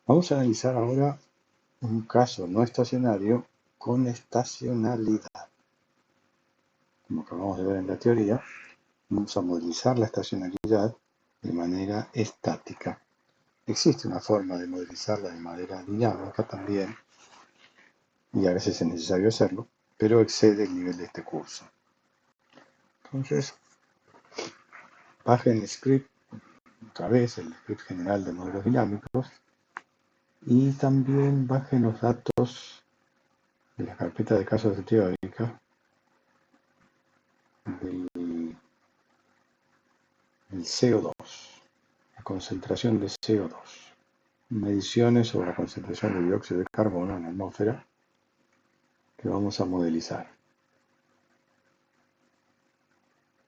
Vamos a analizar ahora un caso no estacionario con estacionalidad. Como acabamos de ver en la teoría, vamos a modelizar la estacionalidad de manera estática. Existe una forma de modelizarla de manera dinámica también, y a veces es necesario hacerlo, pero excede el nivel de este curso. Entonces, bajen el script, otra vez el script general de modelos dinámicos, y también bajen los datos de la carpeta de casos de teórica del CO2, la concentración de CO2, mediciones sobre la concentración de dióxido de carbono en la atmósfera que vamos a modelizar.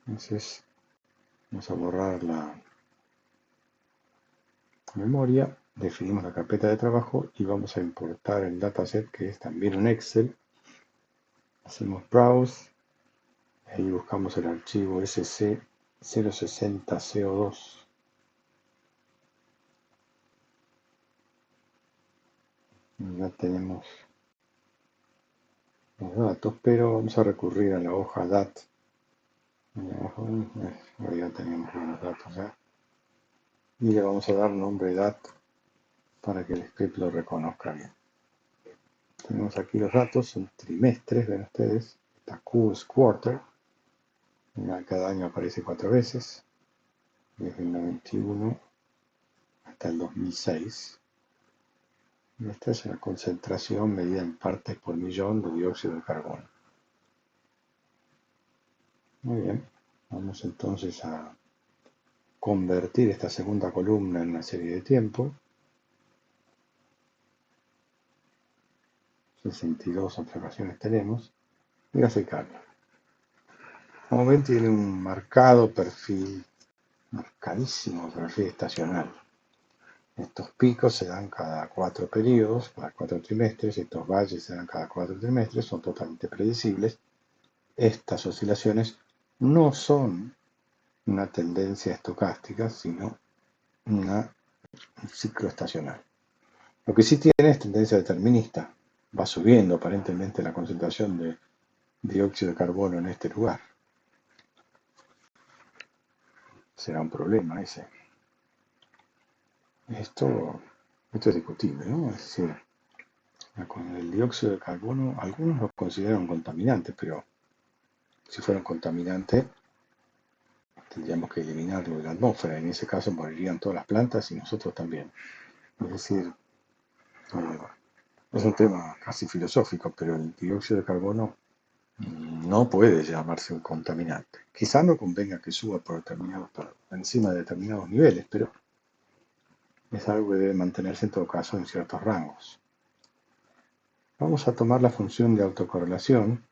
Entonces, vamos a borrar la memoria, definimos la carpeta de trabajo y vamos a importar el dataset, que es también un Excel. Hacemos browse, ahí buscamos el archivo SC060CO2. Ya tenemos los datos, pero vamos a recurrir a la hoja DAT. Ya tenemos los datos ya. Y le vamos a dar nombre DAT para que el script lo reconozca bien. Tenemos aquí los datos, son trimestres, ven ustedes. Esta Q es quarter. Cada año aparece 4 veces. Desde el 91 hasta el 2006. Y esta es la concentración medida en partes por millón de dióxido de carbono. Muy bien. Vamos entonces a convertir esta segunda columna en una serie de tiempo. 62 observaciones tenemos. Y graficarla. Como ven, tiene un marcado perfil, marcadísimo perfil estacional. Estos picos se dan cada 4 periodos, cada 4 trimestres, estos valles se dan cada 4 trimestres, son totalmente predecibles. Estas oscilaciones no son una tendencia estocástica, sino un ciclo estacional. Lo que sí tiene es tendencia determinista. Va subiendo aparentemente la concentración de dióxido de carbono en este lugar. Será un problema ese. Esto es discutible, ¿no? Es decir, con el dióxido de carbono, algunos lo consideran contaminante, pero si fuera un contaminante, tendríamos que eliminarlo de la atmósfera. En ese caso morirían todas las plantas y nosotros también. Es decir, es un tema casi filosófico, pero el dióxido de carbono no puede llamarse un contaminante. Quizá no convenga que suba por encima de determinados niveles, pero es algo que debe mantenerse en todo caso en ciertos rangos. Vamos a tomar la función de autocorrelación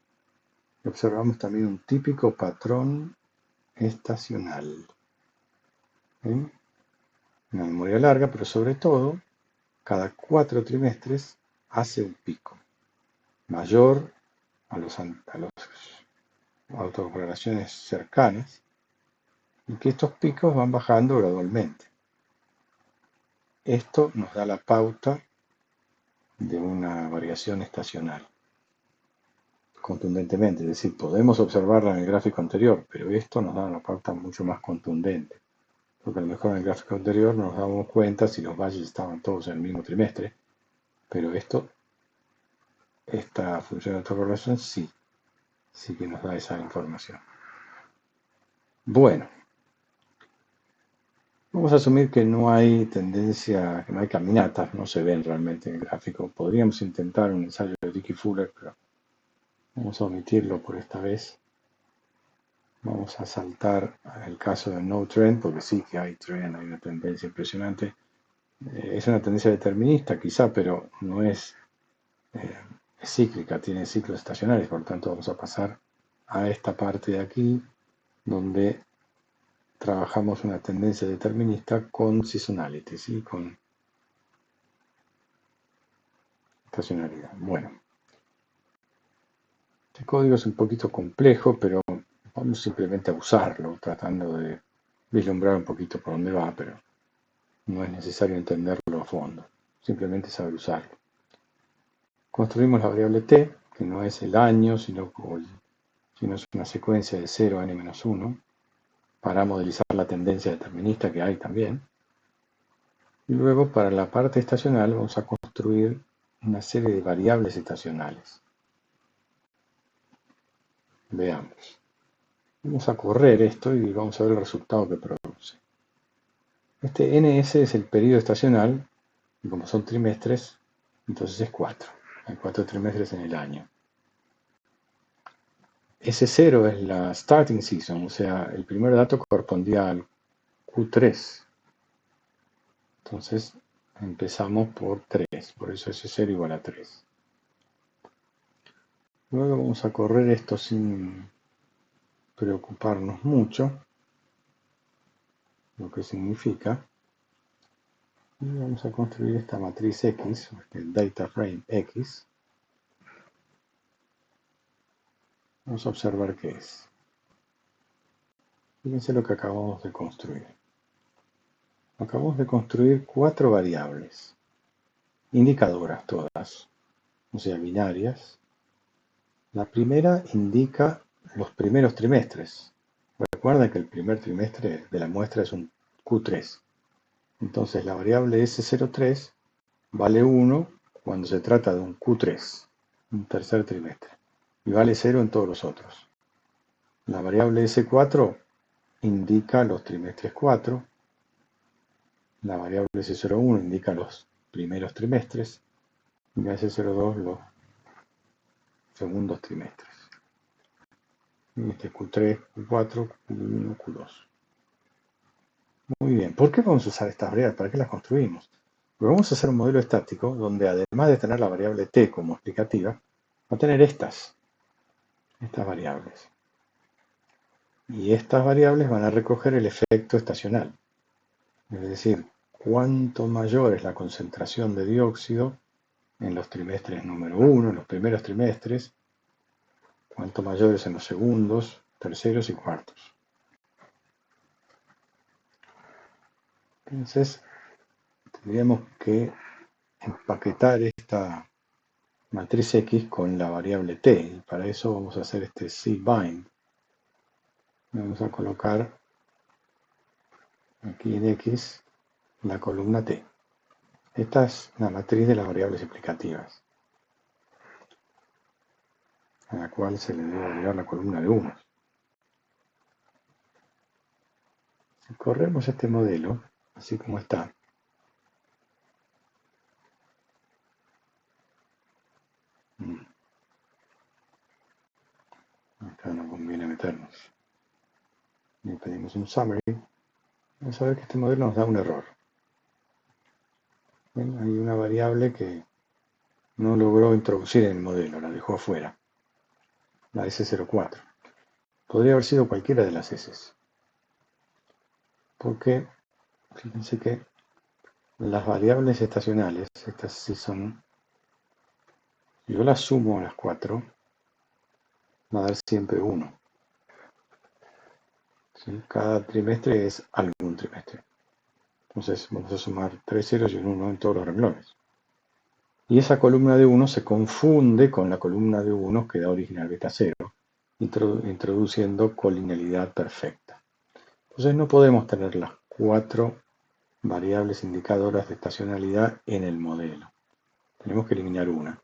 y observamos también un típico patrón estacional. Una memoria larga, pero sobre todo, cada 4 trimestres hace un pico mayor a las autocorrelaciones cercanas y que estos picos van bajando gradualmente. Esto nos da la pauta de una variación estacional. Contundentemente, es decir, podemos observarla en el gráfico anterior, pero esto nos da una pauta mucho más contundente. Porque a lo mejor en el gráfico anterior no nos damos cuenta si los valles estaban todos en el mismo trimestre, pero esta función de autocorrelación sí que nos da esa información. Bueno, vamos a asumir que no hay tendencia, que no hay caminatas, no se ven realmente en el gráfico. Podríamos intentar un ensayo de Dickey Fuller, pero vamos a omitirlo por esta vez. Vamos a saltar al caso de no trend, porque sí que hay trend, hay una tendencia impresionante. Es una tendencia determinista quizá, pero no es cíclica, tiene ciclos estacionales, por lo tanto vamos a pasar a esta parte de aquí, donde trabajamos una tendencia determinista con seasonality, ¿sí? Con estacionalidad. Bueno, este código es un poquito complejo, pero vamos simplemente a usarlo, tratando de vislumbrar un poquito por dónde va, pero no es necesario entenderlo a fondo. simplemente saber usarlo. Construimos la variable t, que no es el año, sino es una secuencia de 0 a n-1, para modelizar la tendencia determinista que hay también. Y luego, para la parte estacional, vamos a construir una serie de variables estacionales. Veamos. Vamos a correr esto y vamos a ver el resultado que produce. Este ns es el periodo estacional, y como son trimestres, entonces es 4. Hay 4 trimestres en el año. S0 es la starting season, o sea, el primer dato correspondía al Q3. Entonces empezamos por 3, por eso S0 igual a 3. Luego vamos a correr esto sin preocuparnos mucho, lo que significa. Y vamos a construir esta matriz X, el data frame X. Vamos a observar qué es. Fíjense lo que acabamos de construir. Acabamos de construir 4 variables, indicadoras todas, o sea, binarias. La primera indica los primeros trimestres. Recuerda que el primer trimestre de la muestra es un Q3. Entonces la variable S03 vale 1 cuando se trata de un Q3, un tercer trimestre, y vale 0 en todos los otros. La variable S4 indica los trimestres 4, la variable S01 indica los primeros trimestres, y la S02 los segundos trimestres. Este Q3, Q4, Q1, Q2. Muy bien, ¿por qué vamos a usar estas variables? ¿Para qué las construimos? Porque vamos a hacer un modelo estático donde además de tener la variable t como explicativa, va a tener estas variables. Y estas variables van a recoger el efecto estacional. Es decir, cuánto mayor es la concentración de dióxido en los trimestres número 1, en los primeros trimestres, cuánto mayor es en los segundos, terceros y cuartos. Entonces, tendríamos que empaquetar esta matriz X con la variable t, y para eso vamos a hacer este cbind. Vamos a colocar aquí en X la columna t. Esta es la matriz de las variables explicativas, a la cual se le debe agregar la columna de 1. Si corremos este modelo, así como está, acá no conviene meternos. Le pedimos un summary. Vamos a ver que este modelo nos da un error. ¿Ven? Hay una variable que no logró introducir en el modelo, la dejó afuera, la S04. Podría haber sido cualquiera de las S. Porque, fíjense que las variables estacionales, estas sí son, si yo las sumo a las 4, va a dar siempre 1. ¿Sí? Cada trimestre es algún trimestre. Entonces vamos a sumar 3 ceros y un 1 en todos los renglones. Y esa columna de 1 se confunde con la columna de 1 que da origen al beta 0, introduciendo colinealidad perfecta. Entonces no podemos tener las 4 variables indicadoras de estacionalidad en el modelo. Tenemos que eliminar una.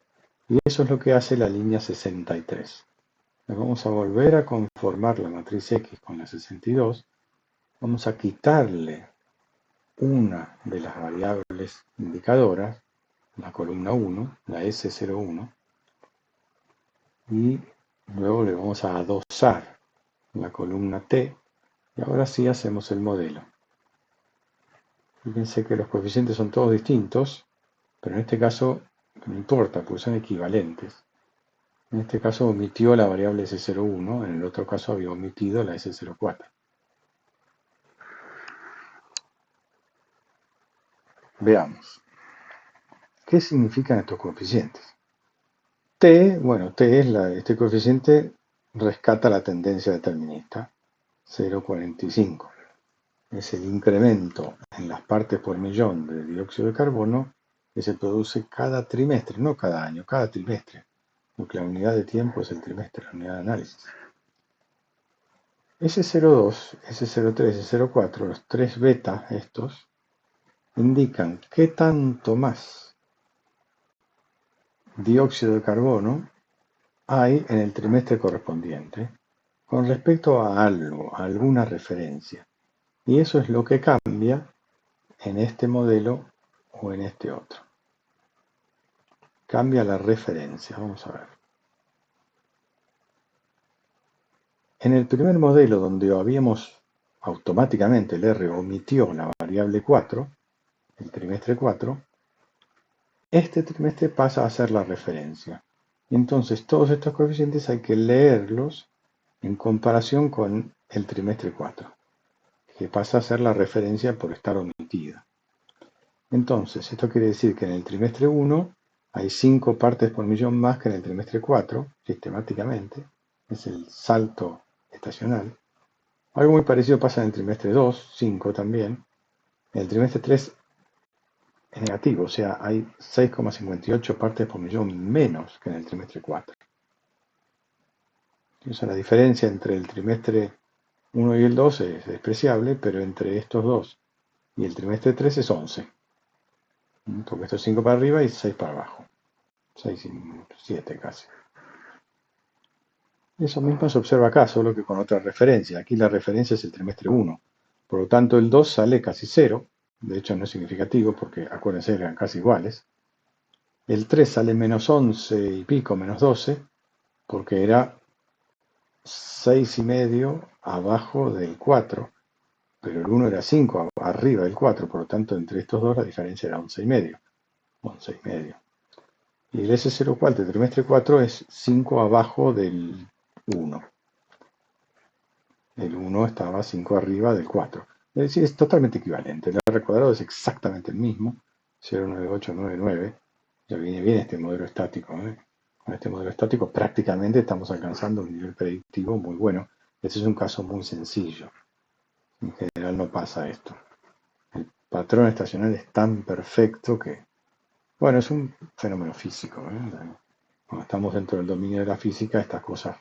Y eso es lo que hace la línea 63. Vamos a volver a conformar la matriz X con la 62. Vamos a quitarle una de las variables indicadoras, la columna 1, la S01, y luego le vamos a adosar la columna T, y ahora sí hacemos el modelo. Fíjense que los coeficientes son todos distintos, pero en este caso no importa, porque son equivalentes. En este caso omitió la variable S01, en el otro caso había omitido la S04. Veamos. ¿Qué significan estos coeficientes? T, bueno, T es este coeficiente rescata la tendencia determinista, 0,45. Es el incremento en las partes por millón de dióxido de carbono que se produce cada trimestre, no cada año, cada trimestre, porque la unidad de tiempo es el trimestre, la unidad de análisis. S02, S03, S04, los tres beta estos, indican qué tanto más dióxido de carbono hay en el trimestre correspondiente con respecto a algo, a alguna referencia. Y eso es lo que cambia en este modelo o en este otro. Cambia la referencia, vamos a ver. En el primer modelo, donde habíamos automáticamente, el R omitió la variable 4, el trimestre 4, este trimestre pasa a ser la referencia. Y entonces todos estos coeficientes hay que leerlos en comparación con el trimestre 4, que pasa a ser la referencia por estar omitida. Entonces, esto quiere decir que en el trimestre 1 hay 5 partes por millón más que en el trimestre 4, sistemáticamente. Es el salto estacional. Algo muy parecido pasa en el trimestre 2, 5 también. En el trimestre 3 es negativo, o sea, hay 6,58 partes por millón menos que en el trimestre 4. Entonces, la diferencia entre el trimestre 1 y el 2 es despreciable, pero entre estos dos y el trimestre 3 es 11. Porque esto es 5 para arriba y 6 para abajo. 6 y 7 casi. Eso mismo se observa acá, solo que con otra referencia. Aquí la referencia es el trimestre 1. Por lo tanto, el 2 sale casi 0. De hecho, no es significativo porque, acuérdense, eran casi iguales. El 3 sale menos 11 y pico, menos 12, porque era 6,5 abajo del 4. Pero el 1 era 5 arriba del 4. Por lo tanto, entre estos dos la diferencia era 11,5. 11,5. Y el S04 del trimestre 4 es 5 abajo del 1. El 1 estaba 5 arriba del 4. Es decir, es totalmente equivalente. El R cuadrado es exactamente el mismo. 0,9899. Ya viene bien este modelo estático. Con este modelo estático prácticamente estamos alcanzando un nivel predictivo muy bueno. Este es un caso muy sencillo. En general no pasa esto. El patrón estacional es tan perfecto que, bueno, es un fenómeno físico. Cuando estamos dentro del dominio de la física, estas cosas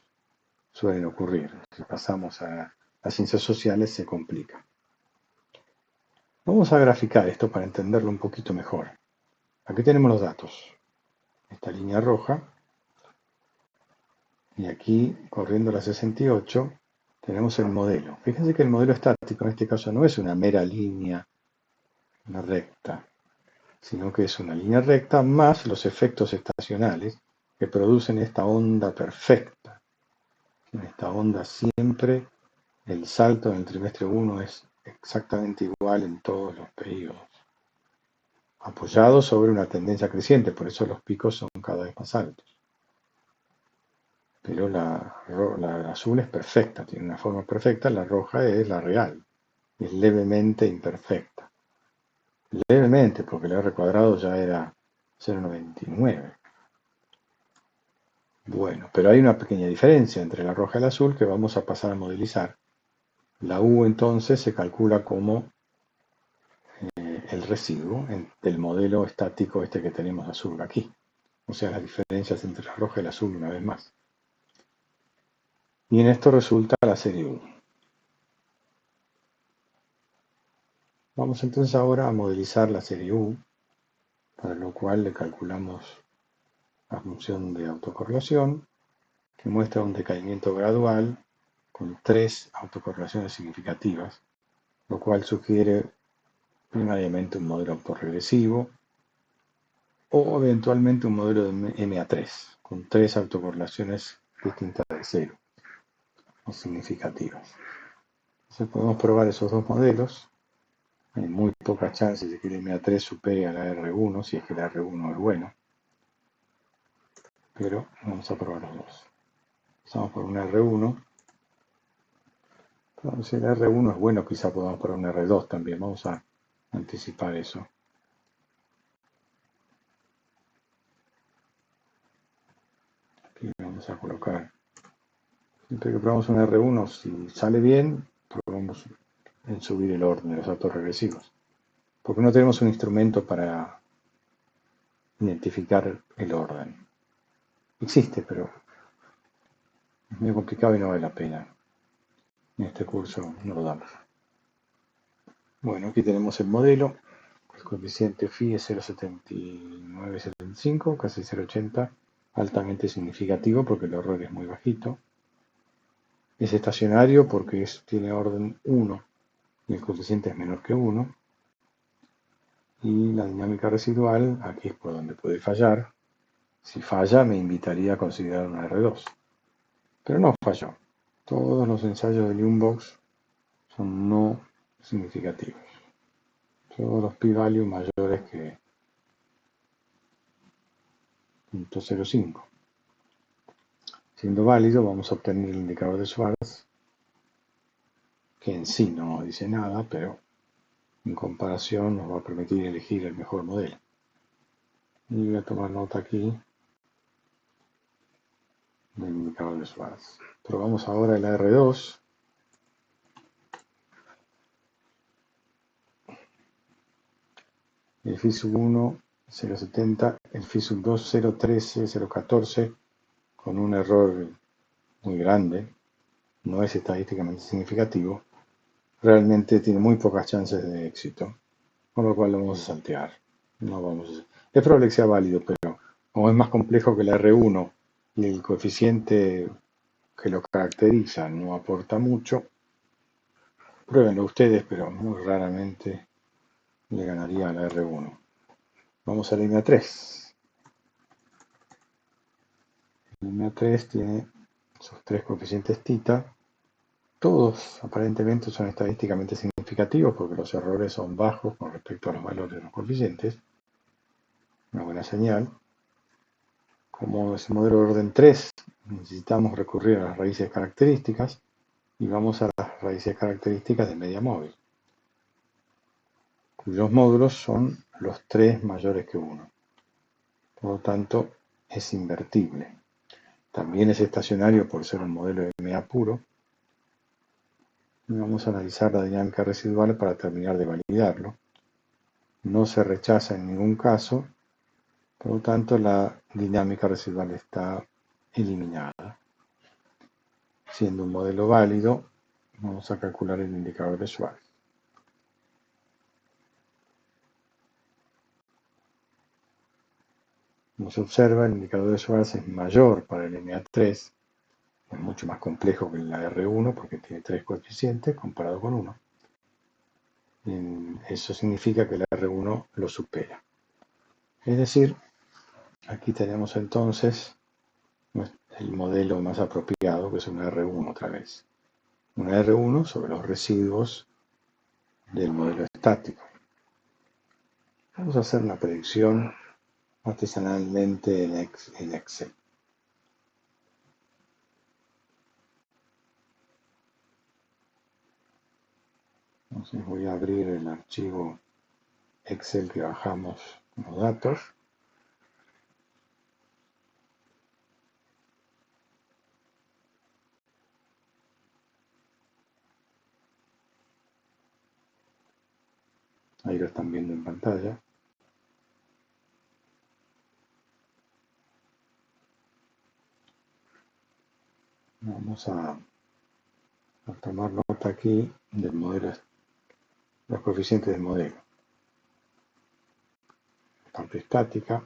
suelen ocurrir. Si pasamos a las ciencias sociales, se complica. Vamos a graficar esto para entenderlo un poquito mejor. Aquí tenemos los datos. Esta línea roja. Y aquí, corriendo la 68, tenemos el modelo. Fíjense que el modelo estático en este caso no es una mera línea, una recta, sino que es una línea recta más los efectos estacionales que producen esta onda perfecta. En esta onda siempre el salto en el trimestre 1 es exactamente igual en todos los periodos, apoyado sobre una tendencia creciente, por eso los picos son cada vez más altos. Pero la azul es perfecta, tiene una forma perfecta, la roja es la real, es levemente imperfecta. Levemente, porque el R cuadrado ya era 0,99. Bueno, pero hay una pequeña diferencia entre la roja y la azul que vamos a pasar a modelizar. La U entonces se calcula como el residuo del modelo estático este que tenemos azul aquí. O sea, las diferencias entre la roja y la azul una vez más. Y en esto resulta la serie U. Vamos entonces ahora a modelizar la serie U, para lo cual le calculamos la función de autocorrelación, que muestra un decaimiento gradual con 3 autocorrelaciones significativas, lo cual sugiere primariamente un modelo autoregresivo o eventualmente un modelo de MA3, con 3 autocorrelaciones distintas de 0 o significativas. Entonces podemos probar esos dos modelos. Hay muy pocas chances de que el MA3 supere a la R1, si es que la R1 es bueno. Pero vamos a probar los dos. Empezamos por un R1. Si el R1 es bueno, quizá podamos probar un R2 también. Vamos a anticipar eso. Aquí vamos a colocar. Siempre que probamos un R1, si sale bien, probamos en subir el orden de los autorregresivos. Porque no tenemos un instrumento para identificar el orden. Existe, pero es medio complicado y no vale la pena. En este curso no lo damos. Bueno, aquí tenemos el modelo. El coeficiente phi es 0,7975, casi 0,80, altamente significativo porque el error es muy bajito. Es estacionario porque tiene orden 1 y el coeficiente es menor que 1. Y la dinámica residual, aquí es por donde puede fallar. Si falla, me invitaría a considerar una R2. Pero no falló. Todos los ensayos de Lundbox son no significativos. Todos los p-values mayores que 0.05. Siendo válido, vamos a obtener el indicador de Schwarz, que en sí no nos dice nada, pero en comparación nos va a permitir elegir el mejor modelo. Y voy a tomar nota aquí del indicador de Schwarz. Probamos ahora el R2. El phi sub 1, 0.70, el phi sub 2, 0.13, 0.14, con un error muy grande, no es estadísticamente significativo, realmente tiene muy pocas chances de éxito, con lo cual lo vamos a saltear. No vamos a... Es probable que sea válido, pero como es más complejo que el R1 y el coeficiente que lo caracteriza no aporta mucho, pruébenlo ustedes, pero muy raramente le ganaría al R1. Vamos a la línea 3. La línea 3 tiene sus tres coeficientes θ. Todos aparentemente son estadísticamente significativos porque los errores son bajos con respecto a los valores de los coeficientes. Una buena señal. Como es un modelo de orden 3, necesitamos recurrir a las raíces características y vamos a las raíces características de media móvil, cuyos módulos son los 3 mayores que 1. Por lo tanto, es invertible. También es estacionario por ser un modelo de MA puro. Y vamos a analizar la dinámica residual para terminar de validarlo. No se rechaza en ningún caso, por lo tanto la dinámica residual está eliminada. Siendo un modelo válido, vamos a calcular el indicador de Schwarz. Como se observa, el indicador de Schwarz es mayor para el MA3, es mucho más complejo que la R1 porque tiene 3 coeficientes comparado con 1. Eso significa que el R1 lo supera. Es decir, aquí tenemos entonces el modelo más apropiado, que es una R1 otra vez. Una R1 sobre los residuos del modelo estático. Vamos a hacer la predicción artesanalmente en Excel. Entonces voy a abrir el archivo Excel que bajamos los datos. Ahí lo están viendo en pantalla. Vamos a tomar nota aquí del modelo, los coeficientes del modelo. Parte estática,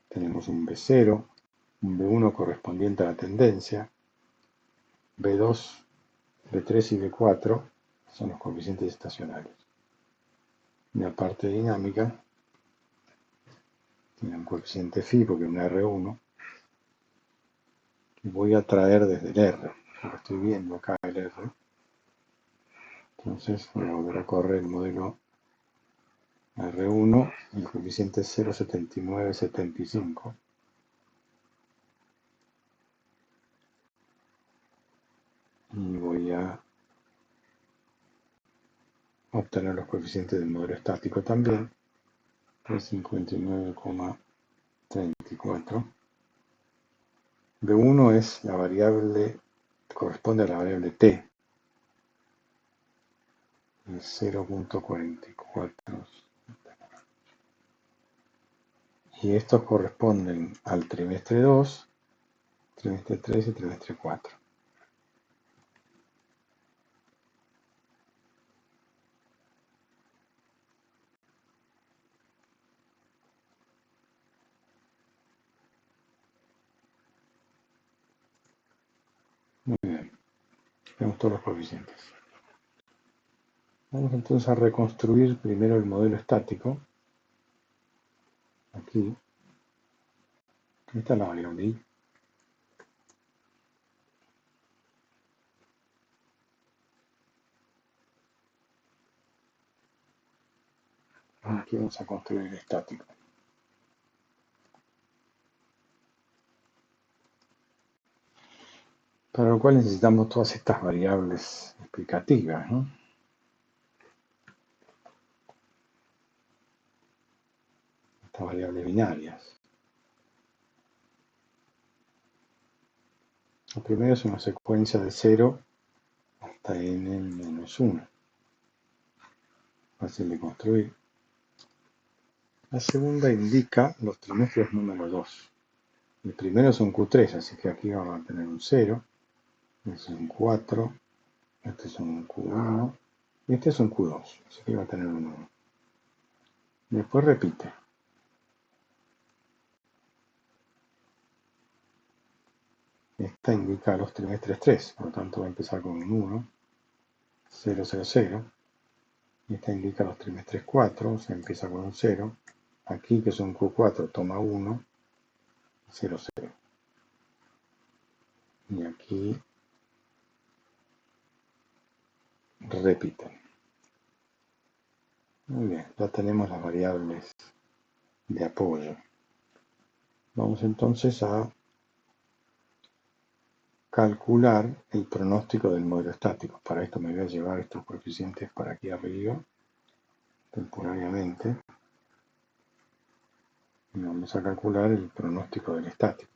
tenemos un B0, un B1 correspondiente a la tendencia, B2, B3 y B4 son los coeficientes estacionarios. La parte dinámica tiene un coeficiente phi porque es una R1, y voy a traer desde el R, lo estoy viendo acá el R. Entonces voy a volver a correr el modelo R1, el coeficiente es 0,7975. Y voy a obtener los coeficientes del modelo estático también, 59,34. B1 es la variable, corresponde a la variable T, 0,44. Y estos corresponden al trimestre 2, trimestre 3 y trimestre 4. Muy bien, tenemos todos los coeficientes. Vamos entonces a reconstruir primero el modelo estático. Aquí está la variable i. Aquí vamos a construir el estático. Para lo cual necesitamos todas estas variables explicativas, ¿no? Estas variables binarias. La primera es una secuencia de 0 hasta n-1. Fácil de construir. La segunda indica los trimestres número 2. El primero es un Q3, así que aquí vamos a tener un 0. Este es un 4. Este es un Q1. Y este es un Q2, así que va a tener un 1. Después repite. Esta indica los trimestres 3, por lo tanto va a empezar con un 1, 0, 0, 0. Esta indica los trimestres 4, o sea, empieza con un 0. Aquí, que es un Q4, toma 1, 0, 0. Y aquí repiten. Muy bien, ya tenemos las variables de apoyo. Vamos entonces a calcular el pronóstico del modelo estático. Para esto me voy a llevar estos coeficientes para aquí arriba, temporariamente. Y vamos a calcular el pronóstico del estático.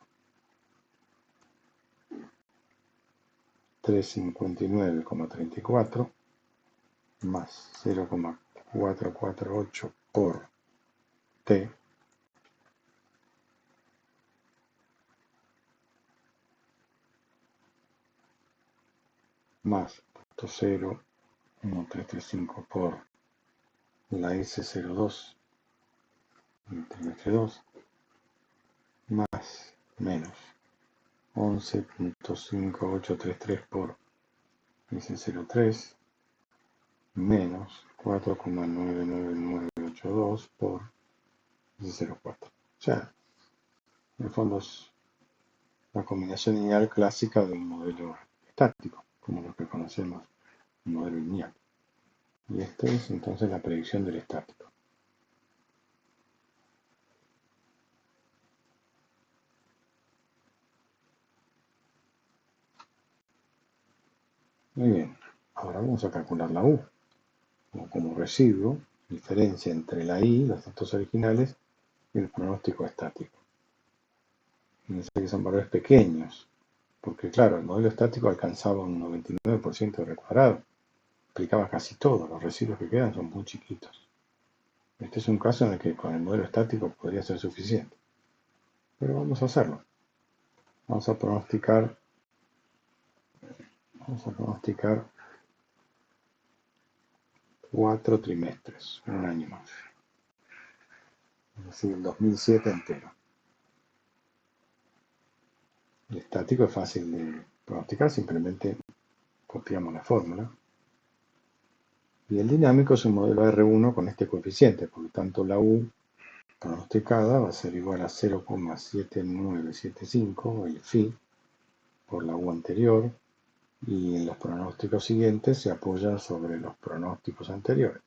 359,34 más 0,448 por t más 0,1335 por la S02 en el trimestre 2 más menos 11,5833 por S03 menos 4,99982 por S04. O sea, en el fondo es la combinación lineal clásica de un modelo estático, como lo que conocemos, un modelo lineal. Y esta es entonces la predicción del estático. Muy bien, ahora vamos a calcular la U, como residuo, diferencia entre la I, los datos originales, y el pronóstico estático. Fíjense que son valores pequeños, porque claro, el modelo estático alcanzaba un 99% de recuadrado, explicaba casi todo, los residuos que quedan son muy chiquitos. Este es un caso en el que con el modelo estático podría ser suficiente, pero vamos a hacerlo. Vamos a pronosticar 4 trimestres, un año más. Es decir, el 2007 entero. El estático es fácil de pronosticar, simplemente copiamos la fórmula. Y el dinámico es un modelo R1 con este coeficiente, por lo tanto la U pronosticada va a ser igual a 0,7975, el phi, por la U anterior, y en los pronósticos siguientes se apoyan sobre los pronósticos anteriores.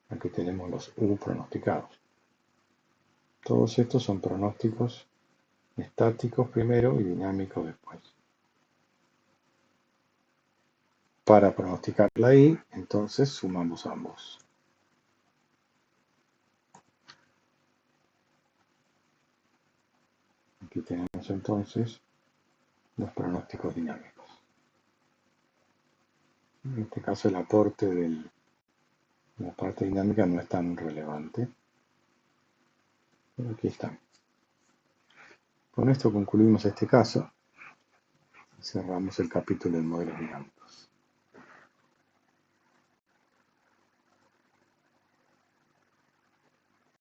Aquí tenemos los U pronosticados. Todos estos son pronósticos estáticos primero y dinámicos después. Para pronosticar la I, entonces sumamos ambos. Aquí tenemos entonces los pronósticos dinámicos. En este caso el aporte de la parte dinámica no es tan relevante. Pero aquí está. Con esto concluimos este caso. Cerramos el capítulo de modelos dinámicos.